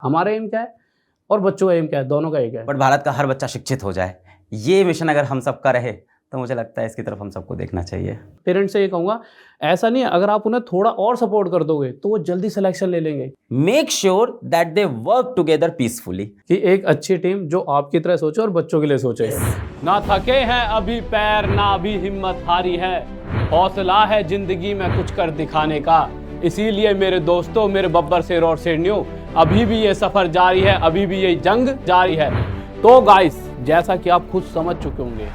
हमारा एम क्या है और बच्चों का एम क्या है, दोनों का एक है। बट भारत का हर बच्चा शिक्षित हो जाए, ये मिशन अगर हम सबका रहे तो मुझे लगता है इसकी तरफ हम सबको देखना चाहिए। पेरेंट्स से ये कहूँगा, ऐसा नहीं है, अगर आप उन्हें थोड़ा और सपोर्ट कर दोगे तो वो जल्दी सिलेक्शन ले लेंगे। Make sure that they work together peacefully, कि एक अच्छी टीम जो आपकी तरह सोचे और बच्चों के लिए सोचे। ना थके हैं अभी पैर, ना अभी हिम्मत हारी है, हौसला है जिंदगी में कुछ कर दिखाने का, इसीलिए मेरे दोस्तों, मेरे बब्बर शेर और शेरनियों, अभी भी ये सफर जारी है, अभी भी ये जंग जारी है। तो गाइस, जैसा कि आप खुद समझ चुके होंगे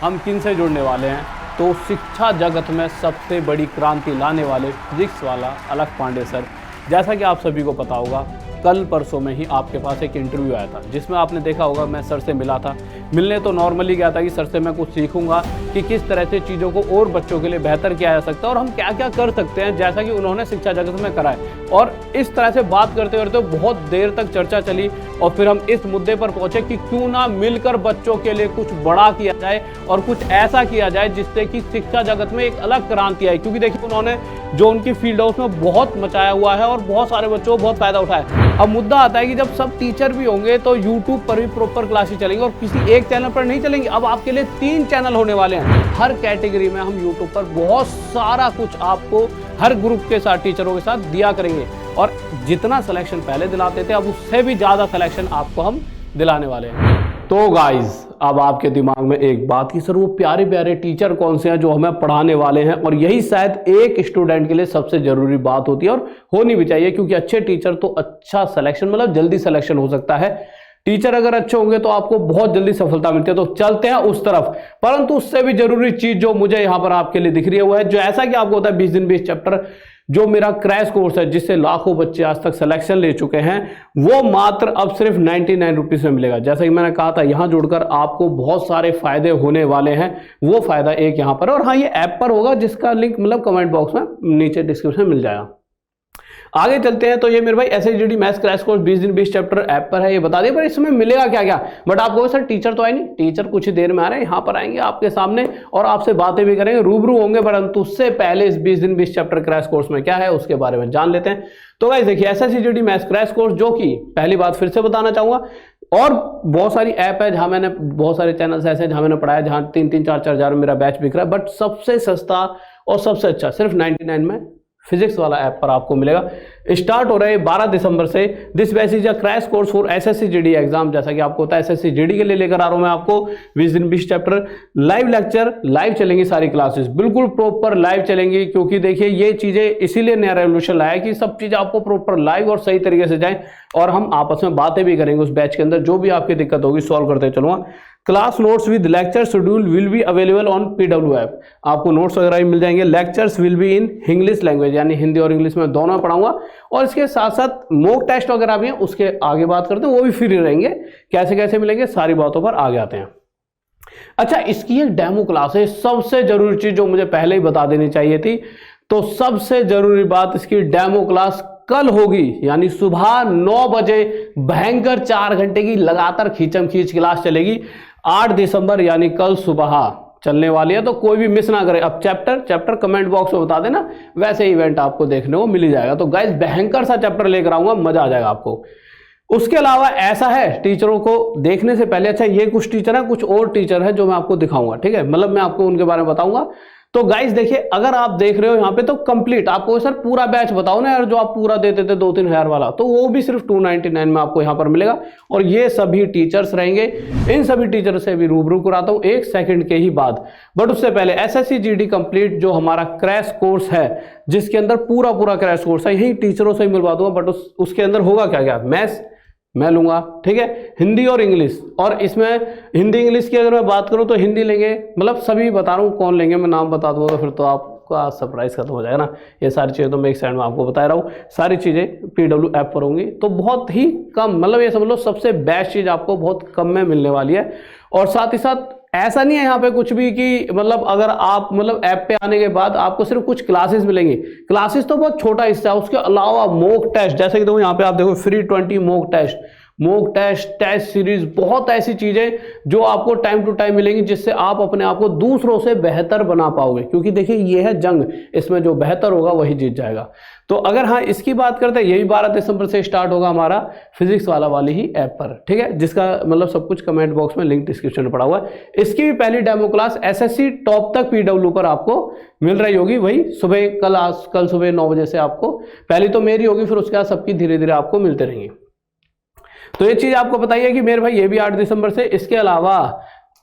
हम किन से जुड़ने वाले हैं, तो शिक्षा जगत में सबसे बड़ी क्रांति लाने वाले फिजिक्स वाला अलख पांडे सर। जैसा कि आप सभी को पता होगा, कल परसों में ही आपके पास एक इंटरव्यू आया था जिसमें आपने देखा होगा मैं सर से मिला था। मिलने तो नॉर्मली गया था कि सर से मैं कुछ सीखूंगा कि किस तरह से चीज़ों को और बच्चों के लिए बेहतर किया जा सकता है और हम क्या क्या कर सकते हैं, जैसा कि उन्होंने शिक्षा जगत में करा है। और इस तरह से बात करते करते बहुत देर तक चर्चा चली और फिर हम इस मुद्दे पर पहुंचे कि क्यों ना मिलकर बच्चों के लिए कुछ बड़ा किया जाए और कुछ ऐसा किया जाए जिससे कि शिक्षा जगत में एक अलग क्रांति आए। क्योंकि देखिए, उन्होंने जो उनकी फील्ड है उसमें बहुत मचाया हुआ है और बहुत सारे बच्चों को बहुत फायदा उठाया। अब मुद्दा आता है कि जब सब टीचर भी होंगे तो यूट्यूब पर भी प्रॉपर क्लासेस चलेंगी और किसी एक चैनल पर नहीं चलेंगी। अब आपके लिए 3 चैनल होने वाले हैं। हर कैटेगरी में हम यूट्यूब पर बहुत सारा कुछ आपको हर ग्रुप के साथ, टीचरों के साथ दिया करेंगे और जितना सिलेक्शन पहले दिलाते थे अब उससे भी ज़्यादा सिलेक्शन आपको हम दिलाने वाले हैं। तो गाइज, अब आपके दिमाग में एक बात कि सर वो प्यारे प्यारे टीचर कौन से हैं जो हमें पढ़ाने वाले हैं, और यही शायद एक स्टूडेंट के लिए सबसे जरूरी बात होती है और होनी भी चाहिए, क्योंकि अच्छे टीचर तो अच्छा सिलेक्शन, मतलब जल्दी सिलेक्शन हो सकता है। टीचर अगर अच्छे होंगे तो आपको बहुत जल्दी सफलता मिलती है। तो चलते हैं उस तरफ, परंतु उससे भी जरूरी चीज जो मुझे यहां पर आपके लिए दिख रही है वो है, जो ऐसा कि आपको होता है 20 दिन 20 चैप्टर, जो मेरा क्रैश कोर्स है जिससे लाखों बच्चे आज तक सिलेक्शन ले चुके हैं, वो मात्र अब सिर्फ 99 रुपीज में मिलेगा। जैसा कि मैंने कहा था, यहां जुड़कर आपको बहुत सारे फायदे होने वाले हैं। वो फायदा एक यहां पर, और हाँ, ये ऐप पर होगा जिसका लिंक मतलब कमेंट बॉक्स में नीचे डिस्क्रिप्शन में मिल जाएगा। आगे चलते हैं। तो ये मेरे भाई SHGD मैथ्स क्रैश कोर्स 20 दिन 20 चैप्टर ऐप पर है, ये बता दिया, पर इसमें मिलेगा क्या क्या। बट आपको सर टीचर तो आए नहीं, टीचर कुछ ही देर में आ रहे हैं, यहाँ पर आएंगे आपके सामने और आपसे बातें भी करेंगे, रूबरू होंगे। परंतु उससे पहले इस 20 दिन 20 चैप्टर क्रैश कोर्स में क्या है उसके बारे में जान लेते हैं। तो गाइस देखिए, SHGD मैथ्स क्रैश कोर्स, जो कि पहली बात फिर से बताना चाहूंगा, और बहुत सारी ऐप है जहां मैंने, बहुत सारे चैनल्स ऐसे जहां मैंने पढ़ाया, जहां 3-3, 4-4 हजार मेरा बैच बिक रहा है, बट सबसे सस्ता और सबसे अच्छा सिर्फ 99 में फिजिक्स वाला ऐप पर आपको मिलेगा। स्टार्ट हो रहे 12 दिसंबर से। This batch is a crash course for SSC-GD exam. जैसा कि आपको होता है SSC-GD के लिए लेकर आ रहा हूं मैं आपको 20 दिन 20 चैप्टर, लाइव लेक्चर, लाइव चलेंगी सारी क्लासेस, बिल्कुल प्रॉपर लाइव चलेंगी। क्योंकि देखिए, ये चीजें इसीलिए नया रेवोल्यूशन लाया कि सब चीज आपको प्रॉपर लाइव और सही तरीके से जाए, और हम आपस में बातें भी करेंगे उस बैच के अंदर। जो भी आपकी दिक्कत होगी सॉल्व करते चलूंगा। Class notes with lecture schedule will be available on PW app. आपको नोट्स वगैरह भी मिल जाएंगे। Lectures will be in English language, यानी हिंदी और इंग्लिश में दोनों में पढ़ाऊंगा। और इसके साथ साथ मॉक टेस्ट वगैरह भी हैं, उसके आगे बात करते हैं, वो भी फ्री रहेंगे। कैसे कैसे मिलेंगे, सारी बातों पर आगे आते हैं। अच्छा, इसकी एक डेमो क्लास है। सबसे जरूरी चीज जो मुझे पहले ही बता देनी चाहिए थी, तो सबसे जरूरी बात, इसकी डेमो क्लास कल होगी, यानी सुबह 9 बजे भयंकर 4 घंटे की लगातार खींचम खींच क्लास चलेगी। 8 दिसंबर यानी कल सुबह चलने वाली है, तो कोई भी मिस ना करे। अब चैप्टर कमेंट बॉक्स में बता देना, वैसे इवेंट आपको देखने को मिल ही जाएगा। तो गाइस, भयंकर सा चैप्टर लेकर आऊंगा, मजा आ जाएगा आपको। उसके अलावा ऐसा है, टीचरों को देखने से पहले, अच्छा ये कुछ टीचर है, कुछ और टीचर है जो मैं आपको दिखाऊंगा, ठीक है, मतलब मैं आपको उनके बारे में बताऊंगा। तो गाइस देखिए, अगर आप देख रहे हो यहाँ पे, तो कंप्लीट आपको सर पूरा बैच बताओ ना यार, जो आप पूरा देते थे 2-3 हजार वाला, तो वो भी सिर्फ 299 में आपको यहाँ पर मिलेगा। और ये सभी टीचर्स रहेंगे। इन सभी टीचर से भी रूबरू कराता हूँ 1 सेकंड के ही बाद। बट उससे पहले SSC-GD कंप्लीट जो हमारा क्रैश कोर्स है, जिसके अंदर पूरा क्रैश कोर्स है, यही टीचरों से ही मिलवा दूंगा। बट उसके अंदर होगा क्या क्या, मैथ्स मैं लूंगा, ठीक है, हिंदी और इंग्लिश। और इसमें हिंदी इंग्लिश की अगर मैं बात करूं तो हिंदी लेंगे, मतलब सभी बता रहा हूं कौन लेंगे, मैं नाम बता दूंगा, फिर तो आपका सरप्राइज खत्म हो जाएगा ना। ये सारी चीज़ें तो मैं एक साइड में आपको बता रहा हूँ, सारी चीज़ें PW ऐप पर होंगी। तो बहुत ही कम, मतलब ये समझ लो सबसे बेस्ट चीज़ आपको बहुत कम में मिलने वाली है। और साथ ही साथ ऐसा नहीं है यहाँ पे कुछ भी कि मतलब अगर आप मतलब ऐप पे आने के बाद आपको सिर्फ कुछ क्लासेस मिलेंगी। क्लासेस तो बहुत छोटा हिस्सा है, उसके अलावा मॉक टेस्ट, जैसे कि देखो यहाँ पे आप देखो free 20 mock test. Mock test, test series, बहुत ऐसी चीजें जो आपको टाइम टू टाइम मिलेंगी जिससे आप अपने आप को दूसरों से बेहतर बना पाओगे। क्योंकि देखिए ये है जंग, इसमें जो बेहतर होगा वही जीत जाएगा। तो अगर हाँ इसकी बात करते हैं, यही 12 दिसंबर से स्टार्ट होगा हमारा फिजिक्स वाली ही ऐप पर, ठीक है, जिसका मतलब सब कुछ कमेंट बॉक्स में लिंक डिस्क्रिप्शन में पड़ा हुआ है। इसकी भी पहली डेमो क्लास एसएससी टॉप तक पीडब्ल्यू पर आपको मिल रही होगी, वही सुबह कल सुबह 9 बजे से आपको पहली तो मेरी होगी, फिर उसके बाद सबकी धीरे धीरे आपको मिलते रहेंगे। तो ये चीज आपको बताइए कि मेरे भाई ये भी 8 दिसंबर से। इसके अलावा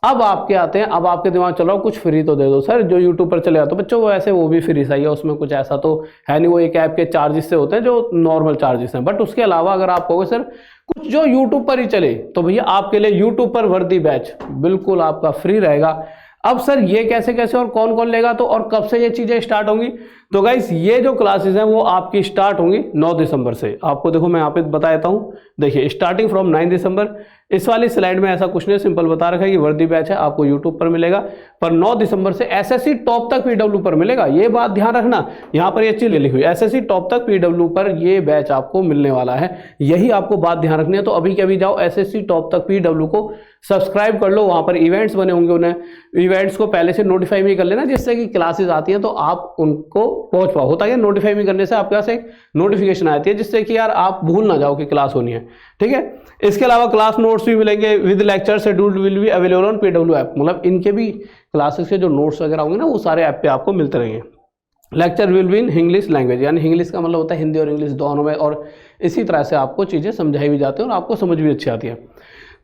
अब आपके आते हैं, अब आपके दिमाग चलो कुछ फ्री तो दे दो सर, जो यूट्यूब पर चलेगा। तो बच्चों वो ऐसे वो भी फ्री सही है, उसमें कुछ ऐसा तो है नहीं, वो एक ऐप के चार्जेस से होते हैं जो नॉर्मल चार्जेस हैं। बट उसके अलावा अगर आप कहोगे सर कुछ जो यूट्यूब पर ही चले, तो भैया आपके लिए यूट्यूब पर वर्दी बैच बिल्कुल आपका फ्री रहेगा। अब सर ये कैसे कैसे और कौन कौन लेगा, तो और कब से ये चीजें स्टार्ट होंगी? तो गाइस ये जो क्लासेस हैं वो आपकी स्टार्ट होंगी 9 दिसंबर से। आपको देखो मैं यहाँ पे बता देता हूँ, देखिए स्टार्टिंग फ्रॉम 9 दिसंबर। इस वाली स्लाइड में ऐसा कुछ नहीं, सिंपल बता रखा है कि वर्दी बैच है, आपको यूट्यूब पर मिलेगा, पर 9 दिसंबर से एसएससी टॉप तक पीडब्ल्यू पर मिलेगा। ये बात ध्यान रखना, यहाँ पर ये चीज लिखी हुई एसएससी टॉप तक पीडब्ल्यू पर ये बैच आपको मिलने वाला है, यही आपको बात ध्यान रखनी है। तो अभी के अभी जाओ एसएससी टॉप तक पीडब्ल्यू को सब्सक्राइब कर लो, वहां पर इवेंट्स बने होंगे, उन्हें इवेंट्स को पहले से नोटिफाई भी कर लेना, जिससे कि क्लासेस आती हैं तो आप उनको पहुंच पाओ। होता है नोटिफाई भी करने से आपके पास एक नोटिफिकेशन आती है, जिससे कि यार आप भूल ना जाओ कि क्लास होनी है, ठीक है। इसके अलावा क्लास नोट्स भी मिलेंगे with lecture schedule will be available on PW app, मतलब इनके भी क्लासेस के जो नोट्स वगैरह होंगे ना वो सारे ऐप पे आपको मिलते रहेंगे। Lecture will be in English language, यानी इंग्लिश का मतलब होता है हिंदी और इंग्लिश दोनों में, और इसी तरह से आपको चीज़ें समझाई भी जाती हैं और आपको समझ भी अच्छी आती है।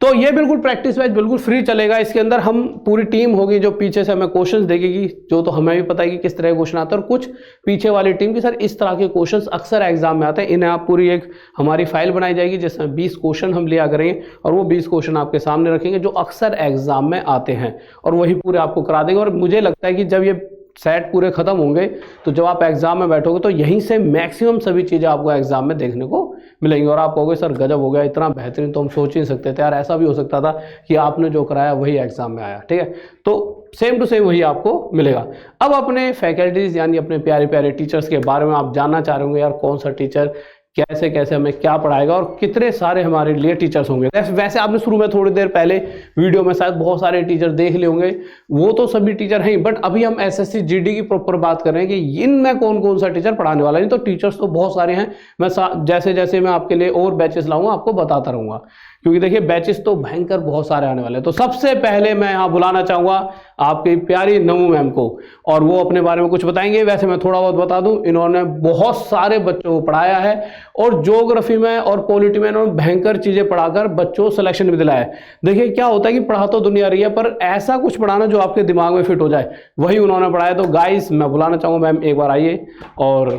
तो ये बिल्कुल प्रैक्टिस बैच बिल्कुल फ्री चलेगा। इसके अंदर हम पूरी टीम होगी जो पीछे से हमें क्वेश्चंस देगी, जो तो हमें भी पता है कि किस तरह के क्वेश्चन आते हैं, और कुछ पीछे वाली टीम की सर इस तरह के क्वेश्चंस अक्सर एग्जाम में आते हैं। इन्हें आप पूरी एक हमारी फाइल बनाई जाएगी जिसमें 20 क्वेश्चन हम लिया करेंगे, और वो 20 क्वेश्चन आपके सामने रखेंगे जो अक्सर एग्जाम में आते हैं, और वही पूरे आपको करा देंगे। और मुझे लगता है कि जब ये सेट पूरे खत्म होंगे तो जब आप एग्जाम में बैठोगे तो यहीं से मैक्सिमम सभी चीज़ें आपको एग्जाम में देखने को मिलेंगी, और आप कहोगे सर गजब हो गया, इतना बेहतरीन तो हम सोच ही नहीं सकते थे यार, ऐसा भी हो सकता था कि आपने जो कराया वही एग्जाम में आया, ठीक है। तो सेम टू सेम वही आपको मिलेगा। अब अपने फैकल्टीज यानी अपने प्यारे प्यारे टीचर्स के बारे में आप जानना चाह रहे होंगे, यार कौन सा टीचर कैसे कैसे हमें क्या पढ़ाएगा और कितने सारे हमारे लिए टीचर्स होंगे। वैसे आपने शुरू में थोड़ी देर पहले वीडियो में शायद बहुत सारे टीचर देख लिए होंगे, वो तो सभी टीचर हैं, बट अभी हम एसएससी जीडी की प्रॉपर बात कर रहे हैं कि इनमें कौन कौन सा टीचर पढ़ाने वाला है। नहीं तो टीचर्स तो बहुत सारे हैं, मैं जैसे जैसे मैं आपके लिए और बैचेस लाऊंगा आपको बताता रहूंगा, क्योंकि देखिए बैचेस तो भयंकर बहुत सारे आने वाले हैं। तो सबसे पहले मैं यहाँ बुलाना चाहूंगा आपकी प्यारी नमू मैम को, और वो अपने बारे में कुछ बताएंगे। वैसे मैं थोड़ा बहुत बता दूं, इन्होंने बहुत सारे बच्चों को पढ़ाया है, और ज्योग्राफी में और पॉलिटी में इन्होंने भयंकर चीजें पढ़ाकर बच्चों को सिलेक्शन भी दिलाया है। देखिए क्या होता है कि पढ़ा तो दुनिया रही है, पर ऐसा कुछ पढ़ाना जो आपके दिमाग में फिट हो जाए, वही उन्होंने पढ़ाया। तो गाइस मैं बुलाना चाहूँगा मैम, एक बार आइए और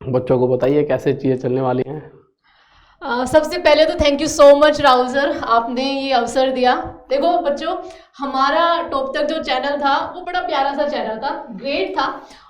बच्चों को बताइए कैसे चीज़ें चलने वाली हैं। सबसे पहले तो thank you so much Rahul sir, आपने ये अवसर दिया। देखो बच्चों, हमारा टॉप तक जो चैनल था वो बड़ा प्यारा सा चैनल था, ग्रेट था,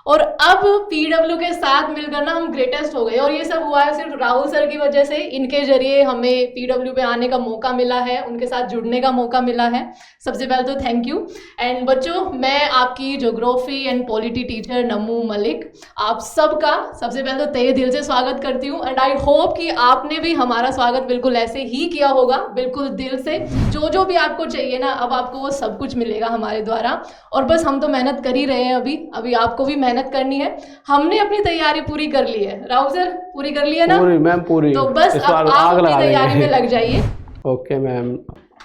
और अब पीडब्ल्यू के साथ मिलकर ना हम ग्रेटेस्ट हो गए, और ये सब हुआ है सिर्फ राहुल सर की वजह से। इनके जरिए हमें पीडब्ल्यू पे आने का मौका मिला है, उनके साथ जुड़ने का मौका मिला है। सबसे पहले तो थैंक यू। एंड बच्चों, मैं आपकी geography and polity teacher Namu Malik आप सबका सबसे पहले तो तहे दिल से स्वागत करती हूँ, एंड आई होप कि आपने भी हमारा स्वागत बिल्कुल ऐसे ही किया होगा, बिल्कुल दिल से। जो भी आपको चाहिए ना, अब आपको वो सब कुछ मिलेगा हमारे द्वारा, और बस हम तो मेहनत कर ही रहे हैं। अभी आपको भी मेहनत करनी है। हमने अपनी तैयारी पूरी कर ली है, राहुल सर पूरी कर ली है ना? पूरी मैम, पूरी। तो बस अब आप अपनी तैयारी में लग जाइए। ओके मैम,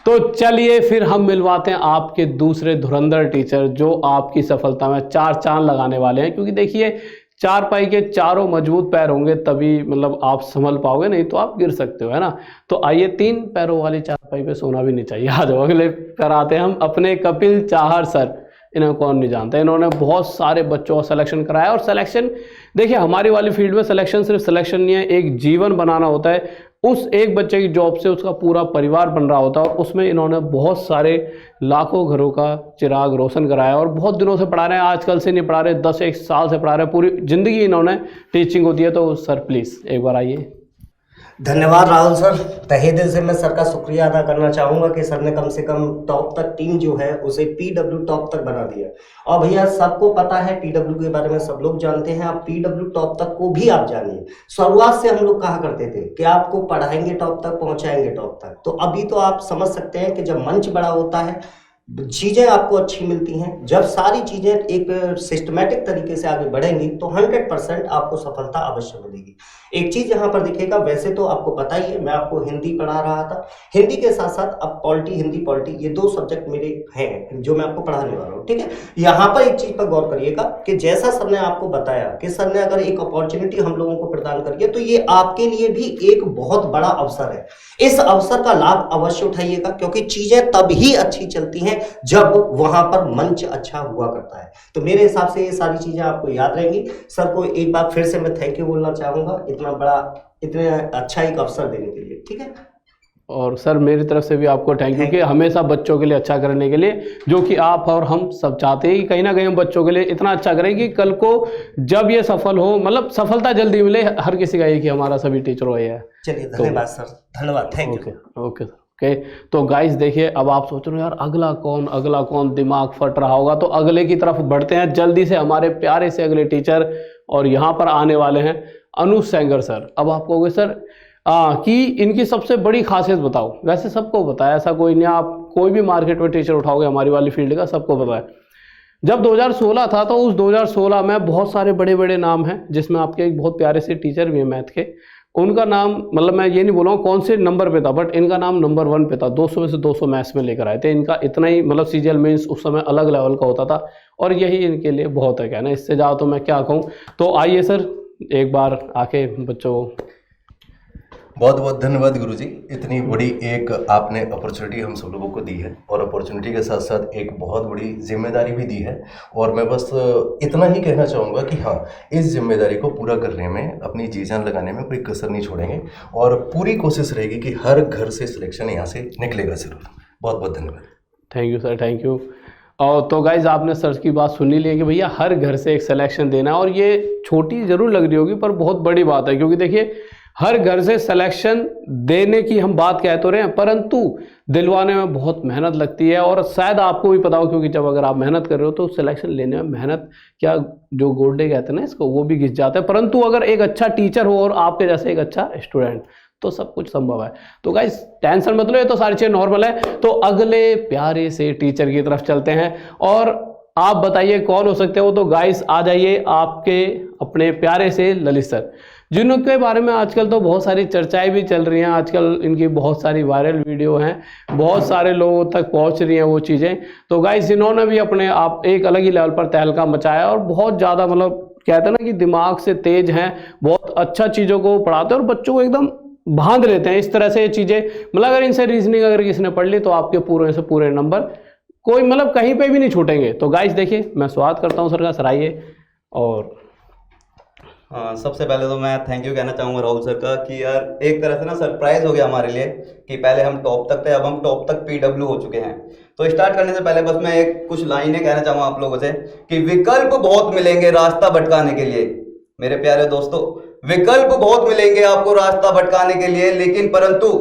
तो चलिए फिर हम मिलवाते हैं आपके दूसरे धुरंधर टीचर जो आपकी सफलता में 4 चांद लगाने वाले हैं। क्योंकि देखिए, चारपाई के चारों मजबूत पैर होंगे तभी मतलब आप संभल पाओगे, नहीं तो आप गिर सकते हो, है ना। तो आइए, 3 पैरों वाली चारपाई पे सोना भी नहीं चाहिए। आ जाओ, अगले कराते हैं हम अपने कपिल चाहर सर। इन्हें कौन नहीं जानता, इन्होंने बहुत सारे बच्चों का सिलेक्शन कराया। और सिलेक्शन देखिए, हमारी वाली फील्ड में सिलेक्शन सिर्फ सिलेक्शन नहीं है, एक जीवन बनाना होता है। उस एक बच्चे की जॉब से उसका पूरा परिवार बन रहा होता है, और उसमें इन्होंने बहुत सारे लाखों घरों का चिराग रोशन कराया, और बहुत दिनों से पढ़ा रहे हैं, आजकल से नहीं पढ़ा रहे, 10-1 साल से पढ़ा रहे हैं, पूरी ज़िंदगी इन्होंने टीचिंग होती है। तो सर प्लीज़ एक बार आइए। धन्यवाद राहुल सर। तहे दिल से मैं सर का शुक्रिया अदा करना चाहूँगा कि सर ने कम से कम टॉप तक टीम जो है उसे पीडब्ल्यू टॉप तक बना दिया। और भैया सबको पता है पीडब्ल्यू के बारे में, सब लोग जानते हैं। आप पीडब्ल्यू टॉप तक को भी आप जानिए। शुरुआत से हम लोग कहा करते थे कि आपको पढ़ाएंगे टॉप तक, पहुँचाएंगे टॉप तक। तो अभी तो आप समझ सकते हैं कि जब मंच बड़ा होता है चीज़ें आपको अच्छी मिलती हैं। जब सारी चीज़ें एक सिस्टमेटिक तरीके से आगे बढ़ेंगी तो 100% आपको सफलता अवश्य मिलेगी। एक चीज़ यहाँ पर दिखेगा, वैसे तो आपको पता ही है मैं आपको हिंदी पढ़ा रहा था, हिंदी के साथ साथ अब पॉलिटी, हिंदी पॉलिटी, ये 2 सब्जेक्ट मेरे हैं जो मैं आपको पढ़ाने वाला हूँ, ठीक है। यहाँ पर एक चीज़ पर गौर करिएगा कि जैसा सर ने आपको बताया कि सर ने अगर एक अपॉर्चुनिटी हम लोगों को प्रदान करी है तो ये आपके लिए भी एक बहुत बड़ा अवसर है। इस अवसर का लाभ अवश्य उठाइएगा, क्योंकि चीज़ें तभी अच्छी चलती हैं जब वहां पर मंच अच्छा हुआ करता है। तो मेरे हिसाब से ये सारी चीजें आपको याद रहेंगी। सर को एक बार फिर से मैं थैंक यू बोलना चाहूंगा इतना बड़ा, इतने अच्छा एक अवसर देने के लिए, ठीक है। और सर मेरी तरफ से भी आपको थैंक यू कि हमेशा बच्चों के लिए अच्छा करने के लिए, जो कि आप और हम सब चाहते हैं कि कहीं ना कहीं हम बच्चों के लिए इतना अच्छा करें कि कल को जब ये सफल हो, मतलब सफलता जल्दी मिले। हर किसी का ये कि हमारा सभी टीचर हो है। चलिए धन्यवाद सर, धन्यवाद, thank you. Okay sir, okay. तो गाइस देखिए, अब आप सोच रहे हो यार अगला कौन, दिमाग फट रहा होगा। तो अगले की तरफ बढ़ते हैं जल्दी से, हमारे प्यारे से अगले टीचर। और यहाँ पर आने वाले हैं अनुज सेंगर सर। अब आप कहोगे सर कि इनकी सबसे बड़ी खासियत बताओ। वैसे सबको पता है, ऐसा कोई नहीं, आप कोई भी मार्केट में टीचर उठाओगे हमारी वाली फील्ड का, सबको पता है। जब 2016 था तो उस 2016 में बहुत सारे बड़े बड़े नाम हैं, जिसमें आपके एक बहुत प्यारे से टीचर भी हैं मैथ के। उनका नाम, मतलब मैं ये नहीं बोल रहा हूँ कौन से नंबर पे था, बट इनका नाम नंबर 1 पे था। 200 में से 200 मैथ्स में लेकर आए थे। इनका इतना ही, मतलब सीजीएल मेंस उस समय अलग लेवल का होता था, और यही इनके लिए बहुत है कहना। इससे ज़्यादा तो मैं क्या कहूँ। तो आइए सर, एक बार आके बच्चों को बहुत बहुत धन्यवाद गुरुजी। इतनी बड़ी एक आपने अपॉर्चुनिटी हम सब लोगों को दी है, और अपॉर्चुनिटी के साथ साथ एक बहुत बड़ी जिम्मेदारी भी दी है। और मैं बस इतना ही कहना चाहूँगा कि हाँ, इस जिम्मेदारी को पूरा करने में, अपनी जी जान लगाने में कोई कसर नहीं छोड़ेंगे, और पूरी कोशिश रहेगी कि हर घर से सिलेक्शन यहाँ से निकलेगा ज़रूर। बहुत बहुत धन्यवाद। Thank you sir, thank you. और तो गाइज आपने सर की बात सुन ही ली है कि भैया हर घर से एक सिलेक्शन देना है। और ये छोटी ज़रूर लग रही होगी पर बहुत बड़ी बात है, क्योंकि देखिए हर घर से सिलेक्शन देने की हम बात कह तो रहे हैं, परंतु दिलवाने में बहुत मेहनत लगती है। और शायद आपको भी पता हो, क्योंकि जब अगर आप मेहनत कर रहे हो तो सिलेक्शन लेने में मेहनत, क्या जो गोल्डे कहते हैं ना इसको, वो भी घिस जाता है। परंतु अगर एक अच्छा टीचर हो और आपके जैसे एक अच्छा स्टूडेंट, तो सब कुछ संभव है। तो गाइस टेंशन मत लो, ये तो सारी चीज़ें नॉर्मल है। तो अगले प्यारे से टीचर की तरफ चलते हैं, और आप बताइए कौन हो सकते हो। तो गाइस आ जाइए आपके अपने प्यारे से ललित सर, जिनके बारे में आजकल तो बहुत सारी चर्चाएं भी चल रही हैं। आजकल इनकी बहुत सारी वायरल वीडियो हैं, बहुत सारे लोगों तक पहुंच रही हैं वो चीज़ें। तो गाइस इन्होंने भी अपने आप एक अलग ही लेवल पर तहलका मचाया, और बहुत ज़्यादा, मतलब कहते हैं ना कि दिमाग से तेज हैं, बहुत अच्छा चीज़ों को पढ़ाते हैं और बच्चों को एकदम बांध लेते हैं इस तरह से ये चीज़ें। मतलब अगर इनसे रीजनिंग अगर किसी ने पढ़ ली तो आपके पूरे से पूरे नंबर कोई, मतलब कहीं पे भी नहीं छूटेंगे। तो गाइस देखिए, मैं स्वागत करता हूँ सर का, सर आइए। और सबसे पहले तो मैं थैंक यू कहना चाहूँगा राहुल सर का, कि यार एक तरह से ना सरप्राइज हो गया हमारे लिए कि पहले हम टॉप तक थे, अब हम टॉप तक पीडब्ल्यू हो चुके हैं। तो स्टार्ट करने से पहले बस मैं एक कुछ लाइनें कहना चाहूँगा आप लोगों से कि विकल्प बहुत मिलेंगे रास्ता भटकाने के लिए। मेरे प्यारे दोस्तों, विकल्प बहुत मिलेंगे आपको रास्ता भटकाने के लिए, लेकिन परंतु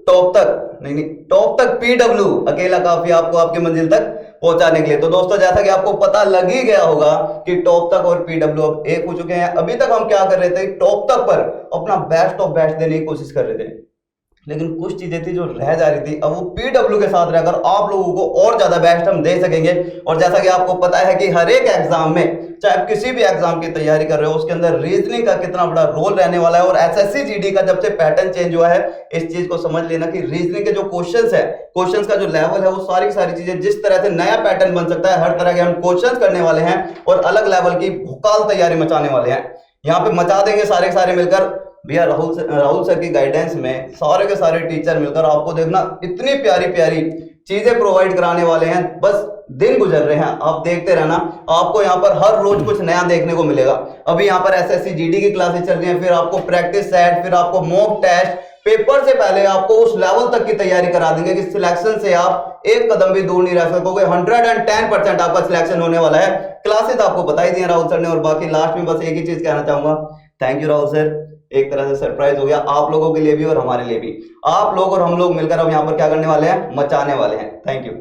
टॉप तक नहीं, टॉप तक पीडब्ल्यू अकेला काफी आपको आपकी मंजिल तक पहुंचाने के लिए। तो दोस्तों, जैसा कि आपको पता लग ही गया होगा कि टॉप तक और पीडब्ल्यू अब एक हो चुके हैं। अभी तक हम क्या कर रहे थे, टॉप तक पर अपना बेस्ट ऑफ बेस्ट देने की कोशिश कर रहे थे, लेकिन कुछ चीजें थी जो रह जा रही थी। अब वो पीडब्ल्यू के साथ रहकर आप लोगों को और ज्यादा बेस्ट हम दे सकेंगे। और जैसा कि आपको पता है कि हर एक एग्जाम में, चाहे आप किसी भी एग्जाम की तैयारी कर रहे हो, उसके अंदर रीजनिंग का कितना बड़ा रोल रहने वाला है। और एसएससी जीडी का जब से पैटर्न चेंज हुआ है, इस चीज को समझ लेना कि रीजनिंग के जो क्वेश्चंस है, क्वेश्चंस का जो लेवल है, वो सारी सारी चीजें जिस तरह से नया पैटर्न बन सकता है, हर तरह के हम क्वेश्चंस करने वाले हैं और अलग लेवल की भूकाल तैयारी मचाने वाले हैं। यहाँ पे मचा देंगे सारे के सारे मिलकर। भैया राहुल सर की गाइडेंस में सारे के सारे टीचर मिलकर आपको देखना इतनी प्यारी प्यारी चीजें प्रोवाइड कराने वाले हैं। बस दिन गुजर रहे हैं, आप देखते रहना, आपको यहाँ पर हर रोज कुछ नया देखने को मिलेगा। अभी यहाँ पर एसएससी जीडी की क्लासेस चल रही हैं, फिर आपको प्रैक्टिस सेट, फिर आपको मॉक टेस्ट, पेपर से पहले आपको उस लेवल तक की तैयारी करा देंगे कि सिलेक्शन से आप एक कदम भी दूर नहीं रह सकोगे। 110% आपका सिलेक्शन होने वाला है। क्लासेस आपको बता ही दिए राहुल सर ने। और बाकी लास्ट में बस एक ही चीज कहना चाहूंगा, थैंक यू राहुल सर। एक तरह से सरप्राइज हो गया आप लोगों के लिए भी और हमारे लिए भी। आप लोग और हम लोग मिलकर अब यहाँ पर क्या करने वाले हैं, मचाने वाले हैं। Thank you.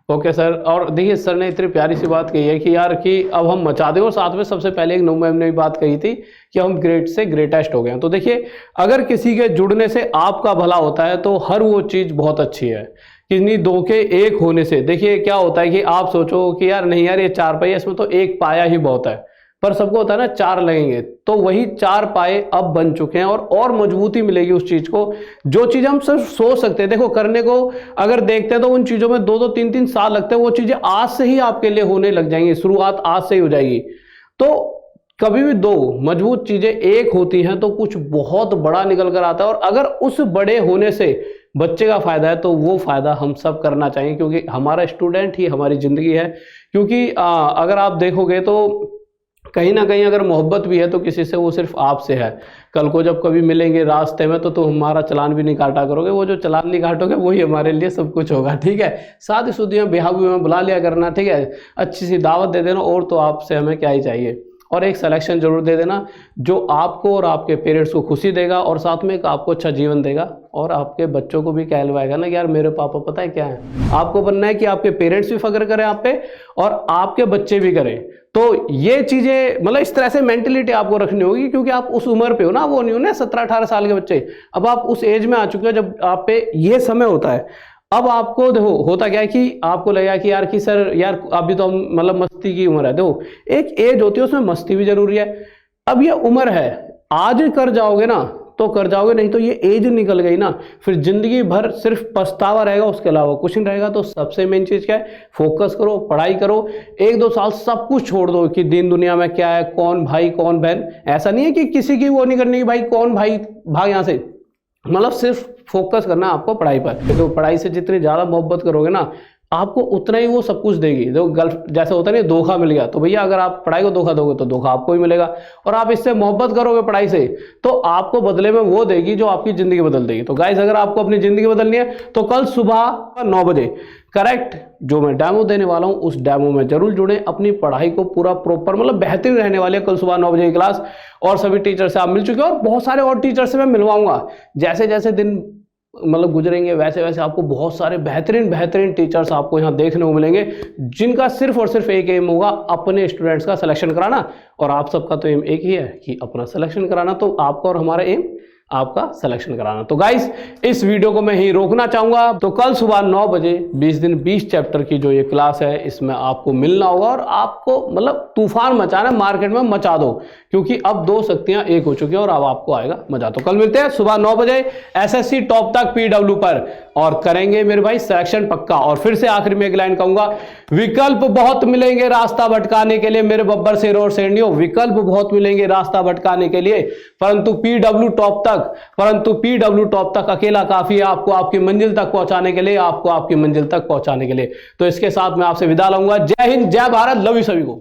ओके सर, और देखिए सर ने इतनी प्यारी सी बात कही है कि यार कि अब हम मचा दें, और साथ में सबसे पहले एक नू मैम ने भी बात कही थी कि हम ग्रेट से ग्रेटेस्ट हो गए हैं। तो देखिए अगर किसी के जुड़ने से आपका भला होता है तो हर वो चीज़ बहुत अच्छी है। किन्हीं दो के एक होने से देखिए क्या होता है कि आप सोचो कि यार नहीं यार ये 4 पाए, इसमें तो एक पाया ही बहुत है, पर सबको होता है ना 4 लगेंगे, तो वही 4 पाए अब बन चुके हैं और मजबूती मिलेगी उस चीज को। जो चीज हम सिर्फ सोच सकते हैं, देखो करने को अगर देखते हैं तो उन चीजों में 2-2 3-3 साल लगते हैं, वो चीजें आज से ही आपके लिए होने लग जाएंगी, शुरुआत आज से ही हो जाएगी। तो कभी भी 2 मजबूत चीजें एक होती हैं तो कुछ बहुत बड़ा निकल कर आता है, और अगर उस बड़े होने से बच्चे का फायदा है तो वो फायदा हम सब करना चाहिए, क्योंकि हमारा स्टूडेंट ही हमारी जिंदगी है। क्योंकि अगर आप देखोगे तो कहीं ना कहीं अगर मोहब्बत भी है तो किसी से वो सिर्फ आपसे है। कल को जब कभी मिलेंगे रास्ते में तो हमारा चालान भी नहीं काटा करोगे, वो जो चालान नहीं काटोगे वही हमारे लिए सब कुछ होगा, ठीक है। शादी शुदी में ब्याह में बुला लिया करना, ठीक है, अच्छी सी दावत दे देना, और तो आपसे हमें क्या ही चाहिए। और एक सिलेक्शन जरूर दे देना जो आपको और आपके पेरेंट्स को खुशी देगा, और साथ में एक आपको अच्छा जीवन देगा, और आपके बच्चों को भी कहलवाएगा ना कि यार मेरे पापा पता है क्या है। आपको बनना है कि आपके पेरेंट्स भी फख्र करें आप पे और आपके बच्चे भी करें। तो ये चीज़ें मतलब इस तरह से मेंटलिटी आपको रखनी होगी, क्योंकि आप उस उम्र पे हो ना, वो नहीं हो ना 17-18 साल के बच्चे, अब आप उस एज में आ चुके हो जब आप पे ये समय होता है। अब आपको देखो होता क्या है कि आपको लगेगा कि यार कि सर यार अभी तो हम मतलब मस्ती की उम्र है। देखो एक एज होती है उसमें मस्ती भी जरूरी है। अब ये उम्र है, आज कर जाओगे ना तो कर जाओगे, नहीं तो ये एज निकल गई ना, फिर जिंदगी भर सिर्फ पछतावा रहेगा, उसके अलावा कुछ नहीं रहेगा। तो सबसे मेन चीज क्या है, फोकस करो, पढ़ाई करो, 1-2 साल सब कुछ छोड़ दो कि दिन दुनिया में क्या है, कौन भाई कौन बहन, ऐसा नहीं है कि किसी की वो नहीं करनी कि भाई कौन भाई भाग यहाँ से, मतलब सिर्फ फोकस करना है आपको पढ़ाई पर। तो पढ़ाई से जितनी ज़्यादा मोहब्बत करोगे ना आपको उतना ही वो सब कुछ देगी। जो गर्ल जैसे होता है ना धोखा मिल गया, तो भैया अगर आप पढ़ाई को धोखा दोगे तो धोखा आपको ही मिलेगा, और आप इससे मोहब्बत करोगे पढ़ाई से तो आपको बदले में वो देगी जो आपकी ज़िंदगी बदल देगी। तो गाइस अगर आपको अपनी ज़िंदगी बदलनी है तो कल सुबह 9 बजे करेक्ट जो मैं डेमो देने वाला हूँ उस डेमो में जरूर जुड़ें। अपनी पढ़ाई को पूरा प्रॉपर मतलब बेहतरीन रहने वाली है कल सुबह 9 बजे की क्लास, और सभी टीचर से आप मिल चुके हैं और बहुत सारे और टीचर से मैं मिलवाऊंगा। जैसे जैसे दिन मतलब गुजरेंगे वैसे वैसे आपको बहुत सारे बेहतरीन टीचर्स आपको यहाँ देखने को मिलेंगे, जिनका सिर्फ और सिर्फ एक एम होगा अपने स्टूडेंट्स का सिलेक्शन कराना, और आप सबका तो एम एक ही है कि अपना सिलेक्शन कराना। तो आपका और हमारा एम आपका सिलेक्शन कराना। तो गाइस इस वीडियो को मैं ही रोकना चाहूंगा। तो कल सुबह 9 बजे 20 दिन 20 चैप्टर की जो ये क्लास है इसमें आपको मिलना होगा, और आपको मतलब तूफान मचाना, मार्केट में मचा दो, क्योंकि अब 2 शक्तियां एक हो चुकी हैं और अब आपको आएगा मजा। तो कल मिलते हैं सुबह 9 बजे एसएससी टॉप तक PW पर, और करेंगे मेरे भाई सिलेक्शन पक्का। और फिर से आखिर में एक लाइन कहूंगा, विकल्प बहुत मिलेंगे रास्ता भटकाने के लिए मेरे बब्बर शेर और शेरनियों, विकल्प बहुत मिलेंगे रास्ता भटकाने के लिए, परंतु PW टॉप तक अकेला काफी है आपको आपकी मंजिल तक पहुंचाने के लिए, आपको आपकी मंजिल तक पहुंचाने के लिए। तो इसके साथ मैं आपसे विदा लूंगा। जय हिंद, जय भारत, लव यू सभी को।